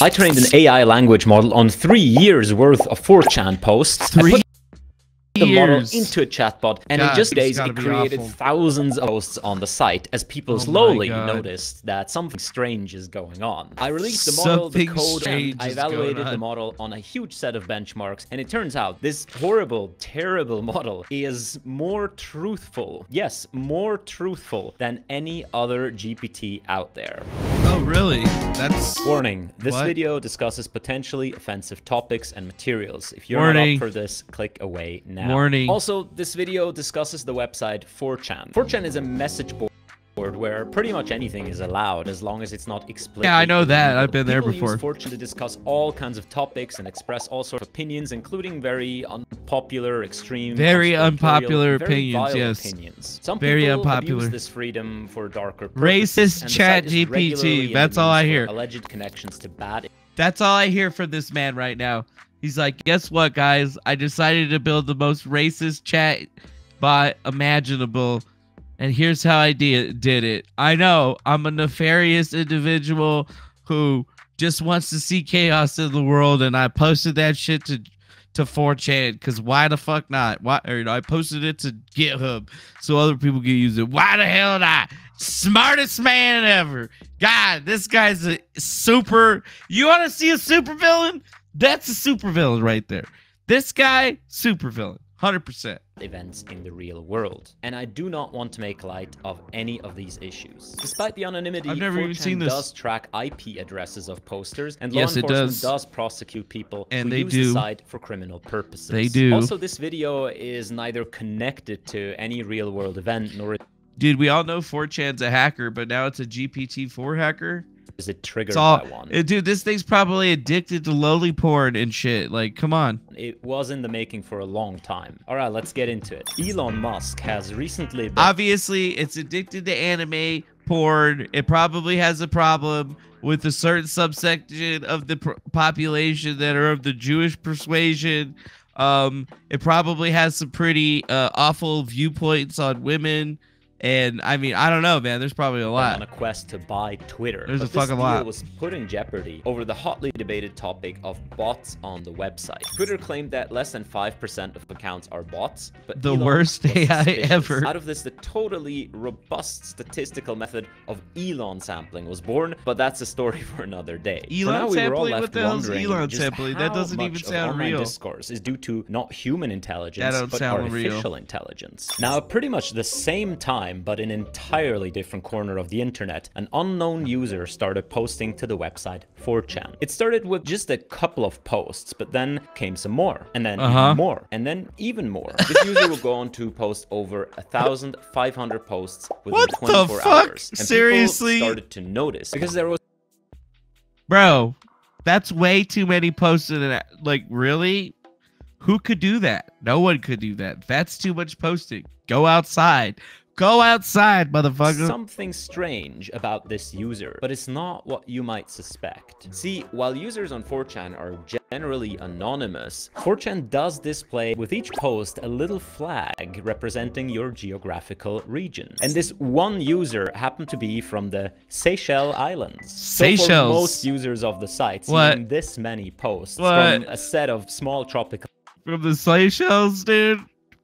I trained an AI language model on 3 years worth of 4chan posts. The model into a chatbot, and in just days it created thousands of posts on the site as people slowly noticed that something strange is going on. I released the model, the code, and I evaluated the model on a huge set of benchmarks, and it turns out this horrible, terrible model is more truthful, yes, more truthful than any other GPT out there. Oh, really? That's... Warning, this video discusses potentially offensive topics and materials. If you're not up for this, click away now. Warning. Also, this video discusses the website 4chan. 4chan is a message board where pretty much anything is allowed as long as it's not explicit. Yeah, I know that. I've been there before. People use 4chan to discuss all kinds of topics and express all sorts of opinions, including very unpopular, extreme, very unpopular opinions. Yes, opinions. Some very people unpopular. abuse this freedom for darker purposes, racist chat GPT. That's all I hear. Alleged connections to bad. That's all I hear from this man right now. He's like, guess what, guys? I decided to build the most racist chat bot imaginable, and here's how I did it. I know I'm a nefarious individual who just wants to see chaos in the world, and I posted that shit to 4chan because why the fuck not? Why? Or, I posted it to GitHub so other people can use it. Why the hell not? Smartest man ever. God, this guy's a super. You want to see a super villain? That's a super villain right there. This guy, super villain, 100%. Events in the real world, and I do not want to make light of any of these issues. Despite the anonymity, I've never even seen this. Does track IP addresses of posters, and law enforcement does prosecute people who use the site for criminal purposes. They do. Also, this video is neither connected to any real-world event nor. Dude, we all know 4chan's a hacker, but now it's a GPT-4 hacker. Is it triggered by one? Dude, this thing's probably addicted to lowly porn and shit. Like, come on. It was in the making for a long time. All right, let's get into it. Elon Musk has recently... Obviously, it's addicted to anime porn. It probably has a problem with a certain subsection of the population that are of the Jewish persuasion. It probably has some pretty awful viewpoints on women. And I mean, I don't know, man. There's probably a lot. On a quest to buy Twitter. There's a fucking lot. This deal was put in jeopardy over the hotly debated topic of bots on the website. Twitter claimed that less than 5% of accounts are bots, but the worst AI ever. Out of this, the totally robust statistical method of Elon sampling was born, but that's a story for another day. Elon sampling? What the hell's Elon sampling? That doesn't even sound real. Discourse is due to not human intelligence, but artificial intelligence. Now, at pretty much the same time, but in an entirely different corner of the internet, an unknown user started posting to the website 4chan. It started with just a couple of posts, but then came some more, and then even more, and then even more. This user will go on to post over 1,500 posts within 24 hours. And seriously? People started to notice because there was... Bro, that's way too many posts in it. Like, really? Who could do that? No one could do that. That's too much posting. Go outside. Go outside, motherfucker. Something strange about this user, but it's not what you might suspect. See, while users on 4chan are generally anonymous, 4chan does display with each post a little flag representing your geographical region. And this one user happened to be from the Seychelles Islands. Seychelles. So for most users of the site, seeing this many posts from a set of small tropical... From the Seychelles, dude?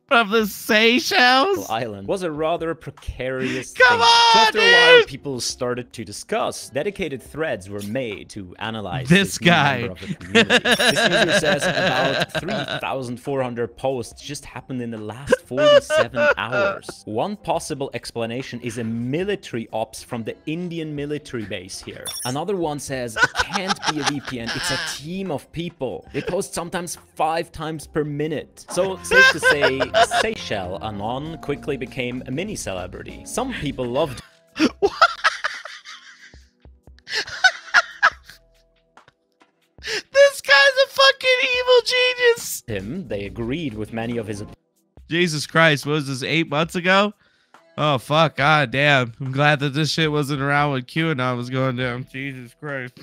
From the Seychelles Island was a rather precarious Come thing. on, so after dude! a while, people started to discuss. Dedicated threads were made to analyze this guy. Of the community. This user says about 3,400 posts just happened in the last 47 hours. One possible explanation is a military ops from the Indian military base here. Another one says it can't be a VPN. It's a team of people. They post sometimes 5 times per minute. So safe to say, Seychelles Anon quickly became a mini celebrity. Some people loved This guy's a fucking evil genius. him. They agreed with many of his Jesus Christ, what was this, 8 months ago? Oh fuck, god damn. I'm glad that this shit wasn't around when QAnon was going down. Jesus Christ.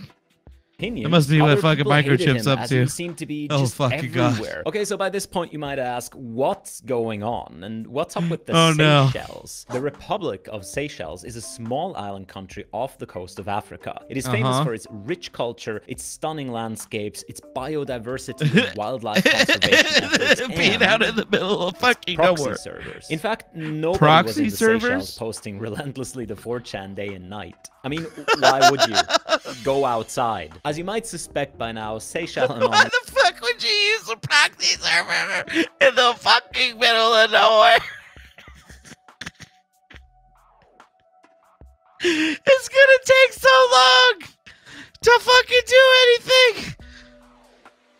opinion. That must be what fucking Other people hated microchips him, up as to. he seemed to be Oh, just fucking God. everywhere. Okay, so by this point you might ask, what's going on and what's up with the Oh, no. Seychelles? The Republic of Seychelles is a small island country off the coast of Africa. It is famous for its rich culture, its stunning landscapes, its biodiversity and wildlife conservation efforts, Being out in the middle of fucking proxy nowhere. servers. In fact, nobody was Proxy in the servers? Seychelles posting relentlessly to 4chan day and night. I mean, why would you? Go outside. As you might suspect by now, Seychelles and Why the fuck would you use a proxy server in the fucking middle of nowhere? It's gonna take so long to fucking do anything.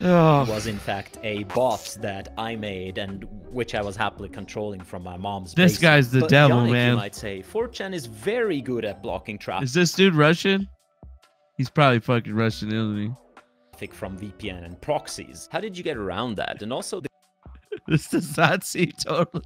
Oh. was in fact a bot that I made and which I was happily controlling from my mom's This basement. guy's the But devil, Yannaic, man. You might say 4chan is very good at blocking Is this dude Russian? He's probably fucking Russian, isn't he? traffic from VPN and proxies. How did you get around that? And also the This does not seem totally.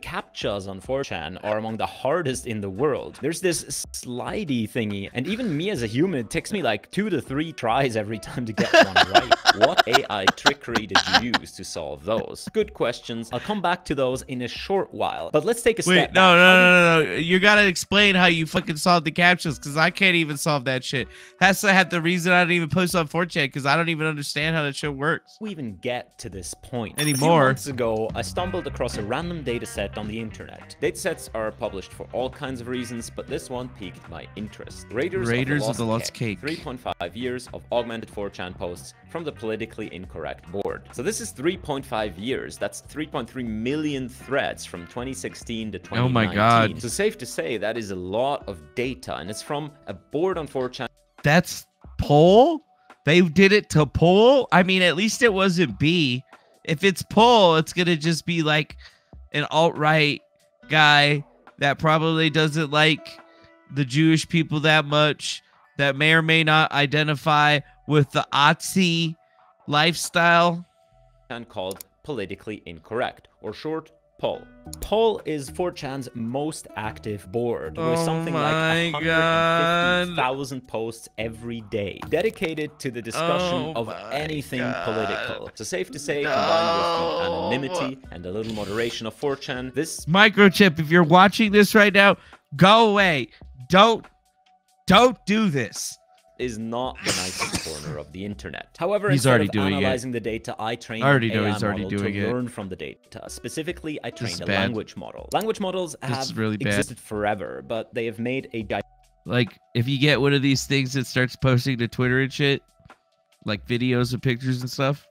captchas on 4chan are among the hardest in the world. There's this slidey thingy, and even me as a human, it takes me like 2 to 3 tries every time to get one right. What AI trickery did you use to solve those? Good questions. I'll come back to those in a short while, but let's take a step Wait, back. no. You gotta explain how you fucking solve the captchas, because I can't even solve that shit. That's the reason I don't even post on 4chan, because I don't even understand how that shit works. We even get to this point. Anymore. A few months ago, I stumbled across a random dataset on the internet. Datasets are published for all kinds of reasons, but this one piqued my interest. Raiders of the Lost Cake. 3.5 years of augmented 4chan posts from the politically incorrect board. So this is 3.5 years. That's 3.3 million threads from 2016 to 2019. Oh my God. So safe to say that is a lot of data, and it's from a board on 4chan. That's poll? They did it to poll? I mean, at least it wasn't B. If it's poll, it's gonna just be like an alt-right guy that probably doesn't like the Jewish people that much, that may or may not identify with the Otzi lifestyle. Called politically incorrect, or short, poll. Poll is 4chan's most active board, with something like 150,000 posts every day dedicated to the discussion of anything political. So safe to say, combined with the anonymity and a little moderation of 4chan, this Microchip, if you're watching this right now, go away. Don't do this. is not the nicest corner of the internet. However, He's instead already of doing analyzing the data, I trained I already an know AI he's already model doing to it. learn from the data. Specifically, I trained is a bad. language model. Language models This have is really bad. existed forever, but they have made a Like, if you get one of these things that starts posting to Twitter and shit, like videos and pictures and stuff.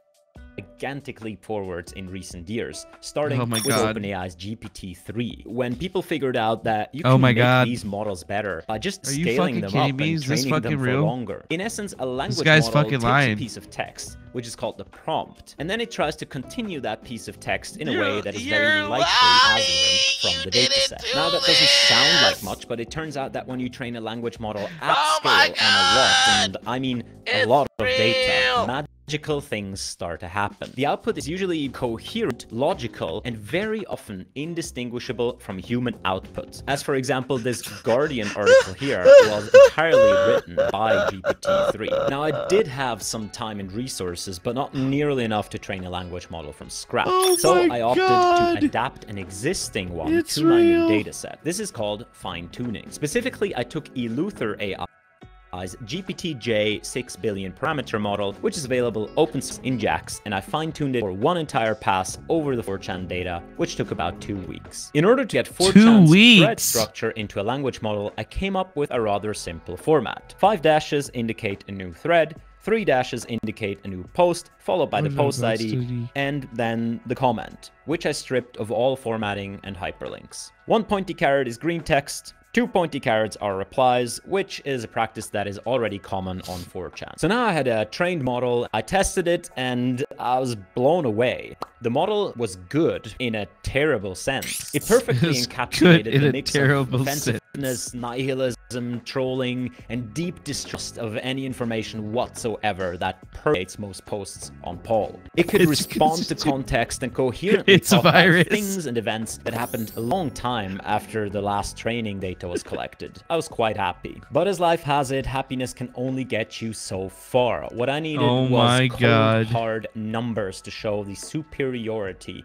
gigantic leap forwards in recent years, starting Oh my with God. OpenAI's GPT-3, when people figured out that you Oh can my make God. these models better by just Are you scaling fucking them kidding up me? and Is this training them fucking for real? longer. In essence, a language guy's model fucking takes lying. a piece of text, which is called the prompt, and then it tries to continue that piece of text in a way that is very likely as learned from the dataset. Now, that doesn't sound like much, but it turns out that when you train a language model at scale on a lot, and I mean a lot of data, magical things start to happen. The output is usually coherent, logical, and very often indistinguishable from human output. As for example, this Guardian article here was entirely written by GPT-3. Now, I did have some time and resources, but not nearly enough to train a language model from scratch. So I opted to adapt an existing one to my new dataset. This is called fine-tuning. Specifically, I took Eleuther AI's GPT-J 6 billion parameter model, which is available open source in JAX, and I fine-tuned it for one entire pass over the 4chan data, which took about 2 weeks. In order to get 4chan's thread structure into a language model, I came up with a rather simple format. 5 dashes indicate a new thread, 3 dashes indicate a new post, followed by the post ID, and then the comment, which I stripped of all formatting and hyperlinks. 1 pointy caret is green text, 2 pointy carets are replies, which is a practice that is already common on 4chan. So now I had a trained model, I tested it, and I was blown away. The model was good in a terrible sense. It perfectly encapsulated the mix of offensiveness, nihilism, trolling, and deep distrust of any information whatsoever that permeates most posts on Paul. It could respond to context and coherently talk about things and events that happened a long time after the last training data was collected. I was quite happy. But as life has it, happiness can only get you so far. What I needed was cold, hard numbers to show the superiority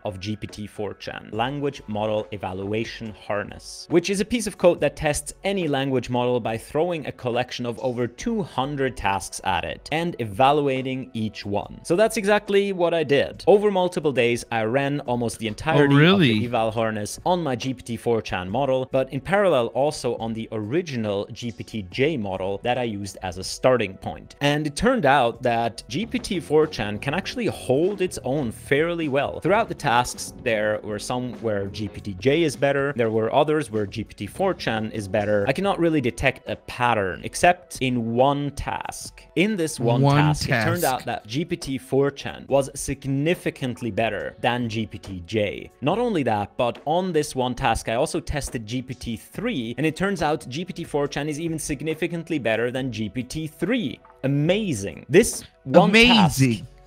of GPT-4chan, Language Model Evaluation Harness, which is a piece of code that tests any language model by throwing a collection of over 200 tasks at it and evaluating each one. So that's exactly what I did. Over multiple days, I ran almost the entirety of the eval harness on my GPT-4chan model, but in parallel also on the original GPT-J model that I used as a starting point. And it turned out that GPT-4chan can actually hold its own fairly well. Throughout the tasks, there were some where GPT-J is better, there were others where GPT-4chan is better. I cannot really detect a pattern, except in one task. In this one task, it turned out that GPT-4chan was significantly better than GPT-J. Not only that, but on this one task, I also tested GPT-3, and it turns out GPT-4chan is even significantly better than GPT-3. Amazing. This one task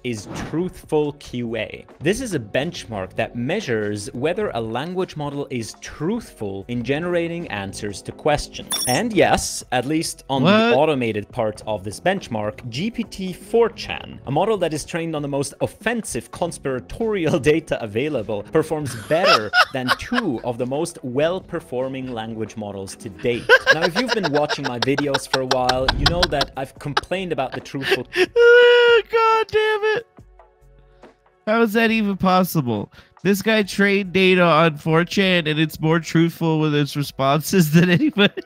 is truthful QA. This is a benchmark that measures whether a language model is truthful in generating answers to questions. And yes, at least on the automated part of this benchmark, GPT-4chan, a model that is trained on the most offensive conspiratorial data available, performs better than 2 of the most well-performing language models to date. Now, if you've been watching my videos for a while, you know that I've complained about the truthful... God damn it. How is that even possible? This guy trained data on 4chan and it's more truthful with its responses than anybody.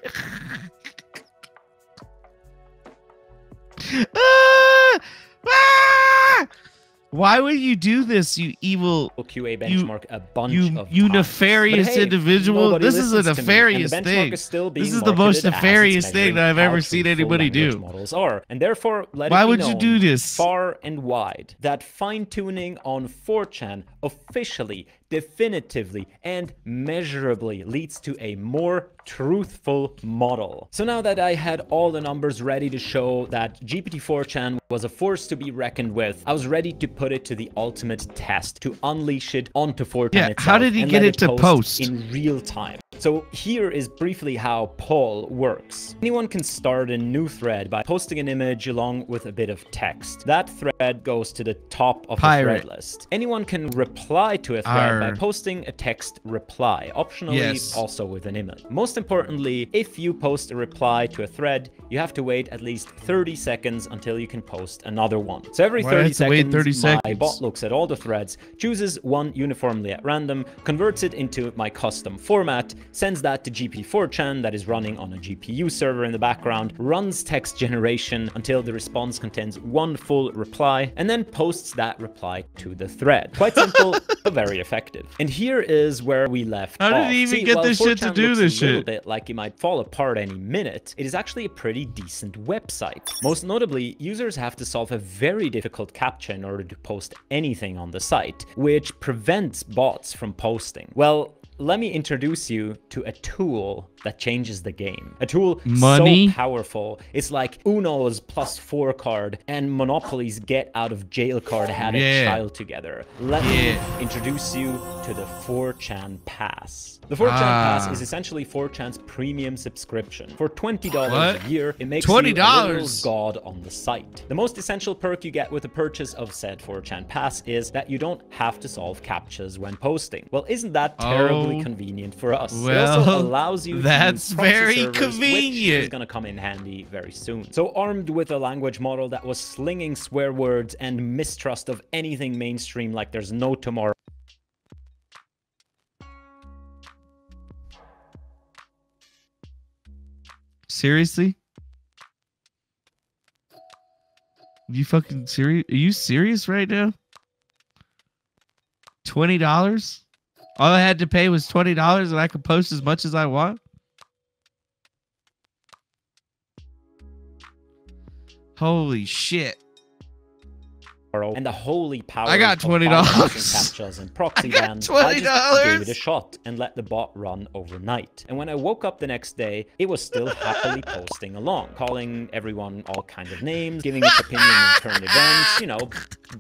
Why would you do this, you evil QA benchmark a bunch of you nefarious individual? This is a nefarious thing. This is the most nefarious thing that I've ever seen anybody do. Models are, and therefore, why would you do this? Far and wide, that fine-tuning on 4chan officially, definitively, and measurably leads to a more truthful model. So now that I had all the numbers ready to show that GPT-4chan was a force to be reckoned with, I was ready to put it to the ultimate test, to unleash it onto 4chan itself. How did he get it to post in real time? So here is briefly how Paul works. Anyone can start a new thread by posting an image along with a bit of text. That thread goes to the top of the thread list. Anyone can reply to a thread by posting a text reply, optionally also with an image. Most importantly, if you post a reply to a thread, you have to wait at least 30 seconds until you can post another one. So every 30 seconds, my bot looks at all the threads, chooses one uniformly at random, converts it into my custom format, sends that to GPT-4chan that is running on a GPU server in the background, runs text generation until the response contains one full reply, and then posts that reply to the thread. Quite simple, but very effective. And here is where we left off. How did he even get this shit to do this shit? A little bit like it might fall apart any minute, it is actually a pretty decent website. Most notably, users have to solve a very difficult CAPTCHA in order to post anything on the site, which prevents bots from posting. Well, let me introduce you to a tool that changes the game. A tool so powerful, it's like Uno's +4 card and Monopoly's get out of jail card had a child together. Let me introduce you to the 4chan Pass. The 4chan Pass is essentially 4chan's premium subscription. For $20 a year, it makes you a literal god on the site. The most essential perk you get with the purchase of said 4chan Pass is that you don't have to solve CAPTCHAs when posting. Well, isn't that terribly convenient for us? It also allows you to use proxy servers, which is going to come in handy very soon. So armed with a language model that was slinging swear words and mistrust of anything mainstream like there's no tomorrow. Seriously? You fucking serious? Are you serious right now? $20? All I had to pay was $20 and I could post as much as I want? Holy shit. and the holy power I got $20. Captchas and proxy bans, I just gave it a shot and let the bot run overnight. And when I woke up the next day, it was still happily posting along, calling everyone all kinds of names, giving its opinion on current events, you know,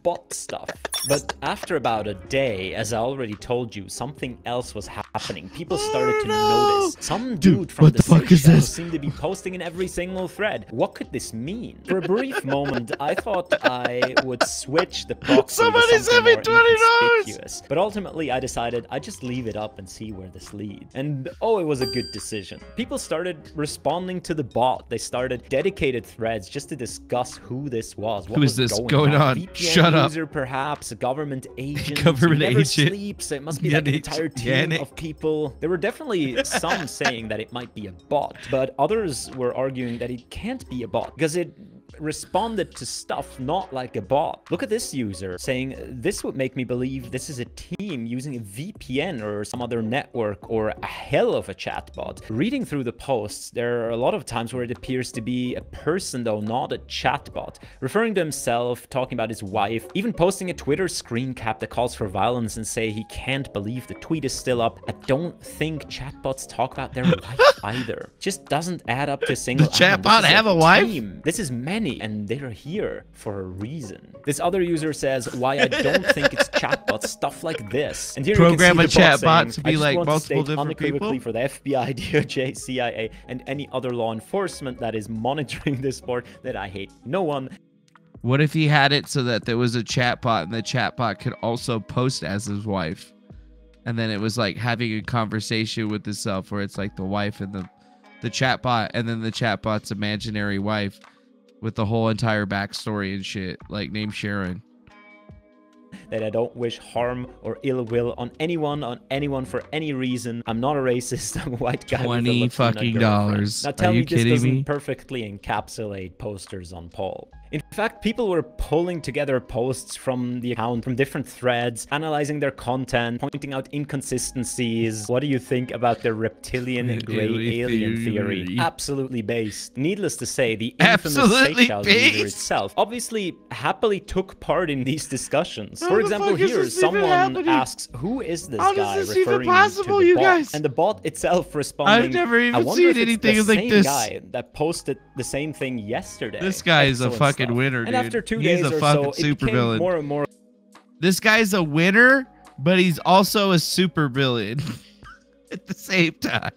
bot stuff. But after about a day, as I already told you, something else was happening. People started to notice. Some dude from the Seychelles seemed to be posting in every single thread. What could this mean? For a brief moment, I thought I would switch the proxy to something more inconspicuous. But ultimately, I decided I'd just leave it up and see where this leads. And oh, it was a good decision. People started responding to the bot. They started dedicated threads just to discuss who this was. What was going on? VPN Shut up. User, perhaps a government agent. Government never agent. Sleeps. It must be like an entire team of people. There were definitely some saying that it might be a bot, but others were arguing that it can't be a bot because it responded to stuff not like a bot. Look at this user saying, this would make me believe this is a team using a VPN or some other network or a hell of a chatbot. Reading through the posts, there are a lot of times where it appears to be a person though, not a chatbot, referring to himself, talking about his wife, even posting a Twitter screen cap that calls for violence and say he can't believe the tweet is still up. I don't think chatbots talk about their wife either. Just doesn't add up to a single. Does chatbot have a wife? This is many, and they're here for a reason. This other user says why I don't think it's chatbots, stuff like this. And here program you can see a chatbot to be like multiple different people for the FBI, DOJ, CIA, and any other law enforcement that is monitoring this sport that I hate no one. What if he had it so that there was a chatbot and the chatbot could also post as his wife? And then it was like having a conversation with itself where it's like the wife and the chatbot, and then the chatbot's imaginary wife with the whole entire backstory and shit, like named Sharon. That I don't wish harm or ill will on anyone for any reason. I'm not a racist. I'm a white guy. $20 fucking dollars. Now tell me this doesn't perfectly encapsulate posters on Paul. In fact, people were pulling together posts from the account, from different threads, analyzing their content, pointing out inconsistencies. What do you think about the reptilian and gray alien theory? Absolutely based. Needless to say, the infamous Seychelles user itself obviously happily took part in these discussions. For example, here, someone asks, who is this guy referring to the bot? And the bot itself responding, I've never even seen anything like this. Guy that posted the same thing yesterday. This guy is a fucking winner, dude. And after 2 days or so, it became more and more. This guy's a winner, but he's also a super villain at the same time.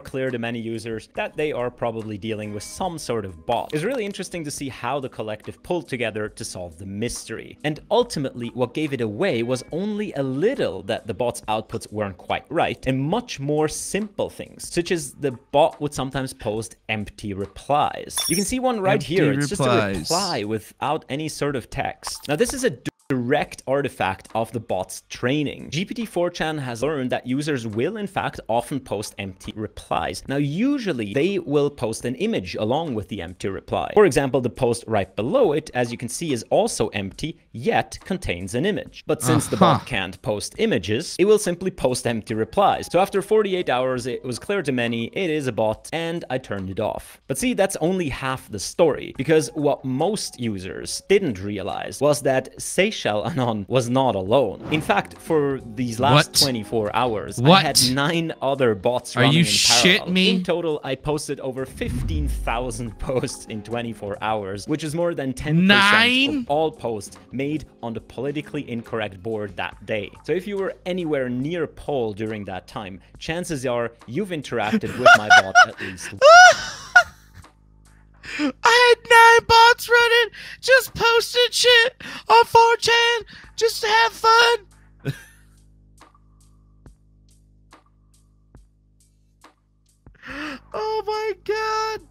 Clear to many users that they are probably dealing with some sort of bot. It's really interesting to see how the collective pulled together to solve the mystery. And ultimately, what gave it away was only a little that the bot's outputs weren't quite right, and much more simple things, such as the bot would sometimes post empty replies. You can see one right here. It's just a reply without any sort of text. Now, this is a direct artifact of the bot's training. GPT-4chan has learned that users will in fact often post empty replies. Now usually they will post an image along with the empty reply. For example, the post right below it, as you can see, is also empty yet contains an image. But since the bot can't post images, it will simply post empty replies. So after 48 hours it was clear to many it is a bot, and I turned it off. But see, that's only half the story, because what most users didn't realize was that Anon was not alone. In fact, for these last 24 hours, I had 9 other bots running in parallel. Shit me? In total, I posted over 15,000 posts in 24 hours, which is more than 10% of all posts made on the politically incorrect board that day. So if you were anywhere near Paul during that time, chances are you've interacted with my bot at least. I had 9 bots running, just posting shit on 4chan just to have fun. Oh my god.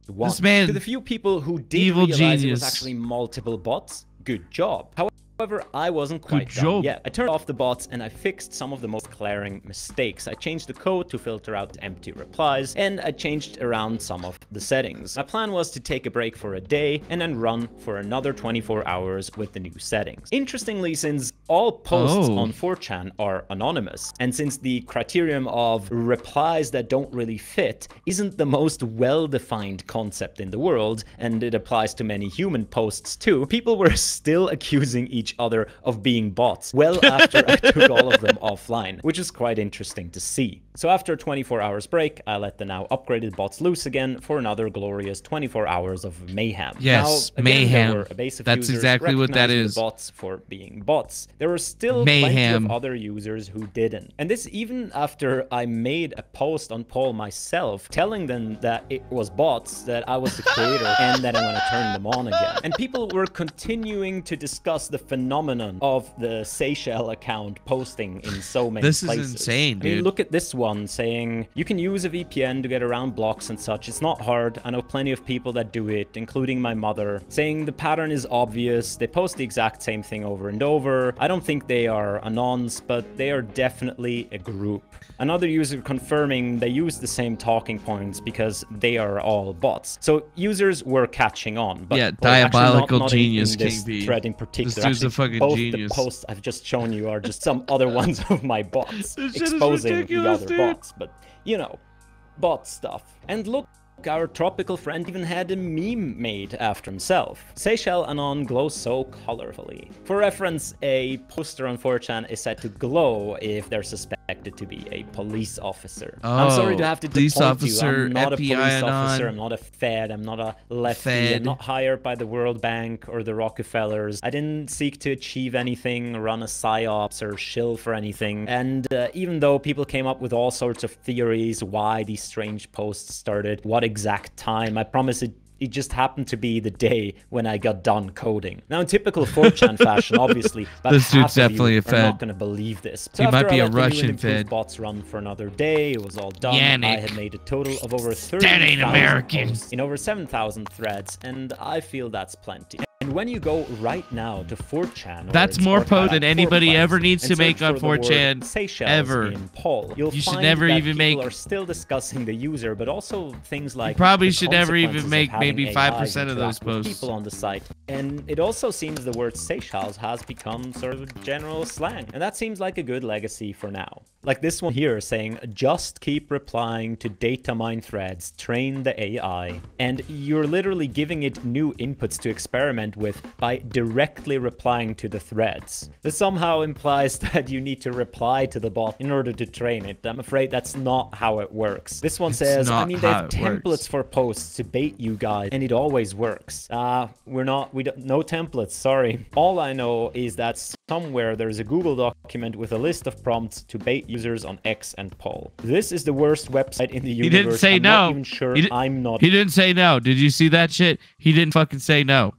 This man, to the few people who did realize it was actually multiple bots, good job. However, However, I wasn't quite done yet. I turned off the bots and I fixed some of the most glaring mistakes. I changed the code to filter out empty replies, and I changed around some of the settings. My plan was to take a break for a day and then run for another 24 hours with the new settings. Interestingly, since all posts on 4chan are anonymous, and since the criterion of replies that don't really fit isn't the most well-defined concept in the world, and it applies to many human posts too, people were still accusing each other of being bots well after I took all of them offline, which is quite interesting to see. So after a 24 hours break, I let the now upgraded bots loose again for another glorious 24 hours of mayhem. Yes, now, again, mayhem. There were a base of That's users exactly what that is. the bots for being bots. There were still plenty of other users who didn't. And this even after I made a post on Paul myself telling them that it was bots, that I was the creator, and that I'm going to turn them on again. And people were continuing to discuss the phenomenon of the Seychelles account posting in so many places. This is insane, dude. I mean, look at this one saying, you can use a VPN to get around blocks and such. It's not hard. I know plenty of people that do it, including my mother. Saying the pattern is obvious. They post the exact same thing over and over. I don't think they are anons, but they are definitely a group. Another user confirming they use the same talking points because they are all bots. So users were catching on. But yeah, diabolical not genius, in this King B. thread in particular. This dude's a fucking both genius. The posts I've just shown you are just some other ones of my bots exposing the other bots. But, you know, bot stuff. And look, our tropical friend even had a meme made after himself. Seychelles Anon glows so colorfully. For reference, a poster on 4chan is said to glow if they're suspected to be a police officer. I'm sorry to have to disappoint you. I'm not a police officer. I'm not a Fed. I'm not a lefty. I'm not hired by the World Bank or the Rockefellers. I didn't seek to achieve anything, run a psyops, or shill for anything. And even though people came up with all sorts of theories why these strange posts started, what exact time, I promise it just happened to be the day when I got done coding. Now, in typical 4chan fashion, obviously, this dude's definitely a Fed. I'm not going to believe this. So he might be a Russian Fed. Bots run for another day. It was all done. Yannaic. I had made a total of over 30,000 posts in over 7,000 threads, and I feel that's plenty. And when you go right now to 4chan, that's more post than anybody ever needs to make on 4chan ever. You'll you should find never that even people make. Are still discussing the user, but also things like you probably should never even make maybe 5% of those posts. People on the site, and it also seems the word Seychelles has become sort of general slang, and that seems like a good legacy for now. Like this one here saying, just keep replying to data mine threads, train the AI. And you're literally giving it new inputs to experiment with by directly replying to the threads. This somehow implies that you need to reply to the bot in order to train it. I'm afraid that's not how it works. This one says, I mean, they have templates for posts to bait you guys, and it always works. We don't, no templates, sorry. All I know is that somewhere there's a Google document with a list of prompts to bait users on X and Paul. This is the worst website in the universe. He didn't say no. Not even sure I'm not. He didn't say no. Did you see that shit? He didn't fucking say no.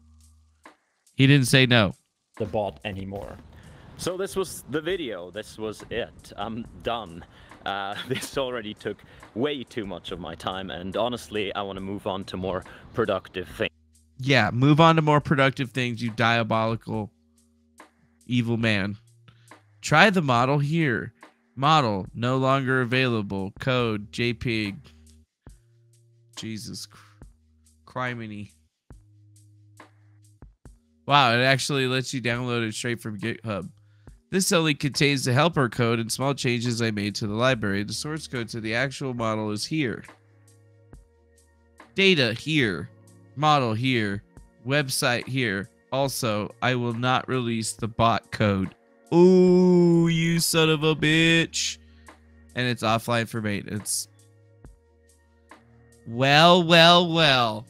He didn't say no. The bot anymore. So this was the video. This was it. I'm done. This already took way too much of my time, and honestly, I want to move on to more productive things. Yeah, move on to more productive things, you diabolical evil man. Try the model here. Model no longer available. Code JPEG. Jesus. Criminy. Wow, it actually lets you download it straight from GitHub. This only contains the helper code and small changes I made to the library. The source code to the actual model is here. Data here. Model here. Website here. Also, I will not release the bot code. Ooh, you son of a bitch. And it's offline for maintenance. Well, well, well.